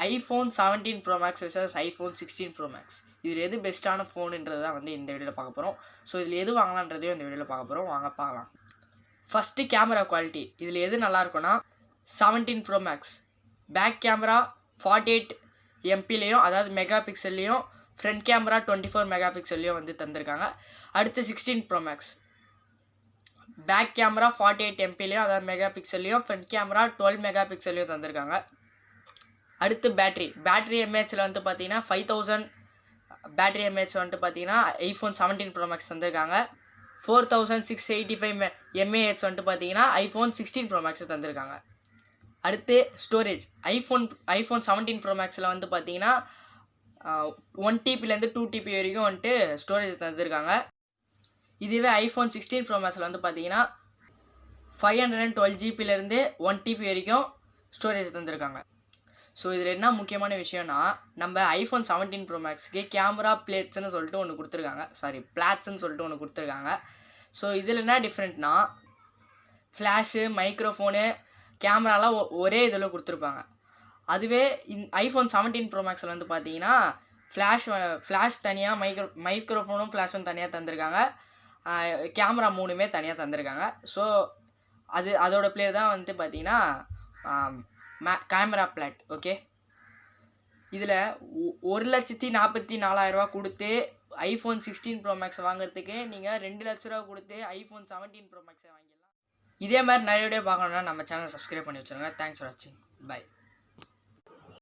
IPhone 17 pro max versus iPhone 16 pro max இதில் எது பெஸ்ட்டான ஃபோனுன்றது தான் வந்து இந்த வீடியோவில் பார்க்க போகிறோம். ஸோ இதில் எது வாங்கலான்றதையும் இந்த வீடியோவில் பார்க்க போகிறோம். வாங்க பார்க்கலாம். First camera quality. இதில் எது நல்லாயிருக்குன்னா 17 ப்ரோ மேக்ஸ் பேக் கேமரா 48 எம்பிலையும் அதாவது மெகா பிக்சல்லையும் ஃப்ரண்ட் கேமரா 24 மெகா பிக்சல்லையும் வந்து தந்திருக்காங்க. அடுத்து 16 ப்ரோ மேக்ஸ் பேக் கேமரா 48 எம்பிலையும் அதாவது மெகா பிக்சல்லையும் ஃப்ரண்ட் கேமரா 12 மெகா பிக்சல்லையும் தந்திருக்காங்க. அடுத்து பேட்ரி எம்ஏஹெச்சில் வந்து பார்த்தீங்கன்னா 5000 பேட்ரி எம்ஏஹெச் வந்துட்டு பார்த்தீங்கன்னா ஐஃபோன் 17 ப்ரோ மேக்ஸ் தந்திருக்காங்க. 4685 எம்ஏஹெச் வந்துட்டு பார்த்தீங்கன்னா ஐஃபோன் 16 ப்ரோ மேக்ஸ் தந்திருக்காங்க. அடுத்து ஸ்டோரேஜ் ஐஃபோன் 17 ப்ரோ மேக்ஸில் வந்து பார்த்தீங்கன்னா 1 டிபிலேருந்து 2 டிபி வரைக்கும் வந்துட்டு ஸ்டோரேஜ் தந்திருக்காங்க. இதுவே ஐஃபோன் 16 ப்ரோ மேக்ஸில் வந்து பார்த்தீங்கன்னா 512 ஜிபிலேருந்து 1 டிபி வரைக்கும் ஸ்டோரேஜ் தந்திருக்காங்க. ஸோ இதில் என்ன முக்கியமான விஷயம்னா நம்ம ஐஃபோன் 17 ப்ரோ மேக்ஸ்க்கு கேமரா பிளேட்ஸ்ன்னு சொல்லிட்டு ஒன்று கொடுத்துருக்காங்க. பிளாட்ஸ்ன்னு சொல்லிட்டு ஒன்று கொடுத்துருக்காங்க. ஸோ இதில் என்ன டிஃப்ரெண்ட்னா ஃப்ளாஷு மைக்ரோஃபோனு கேமராலாம் ஒரே இதில் கொடுத்துருப்பாங்க. அதுவே ஐஃபோன் 17 ப்ரோ மேக்ஸில் வந்து பார்த்தீங்கன்னா ஃப்ளாஷ் தனியாக மைக்ரோஃபோனும் ஃப்ளாஷும் தனியாக தந்திருக்காங்க. கேமரா 3மே தனியாக தந்திருக்காங்க. ஸோ அதோட பிளேயர் தான் வந்து பார்த்தீங்கன்னா கேமரா பிளாட். ஓகே, இதில் 1,44,000 கொடுத்து ஐஃபோன் 16 ப்ரோ மேக்ஸ் வாங்குறதுக்கு நீங்கள் 2 லட்ச ரூபா கொடுத்து ஐஃபோன் 17 ப்ரோ மேக்ஸை வாங்கிடலாம். இதே மாதிரி நிறைய வீடியோ பார்க்கணுன்னா நம்ம சேனல் சப்ஸ்கிரைப் பண்ணி வச்சுருங்க. தேங்க்ஸ் ஃபார் வாட்சிங். பை.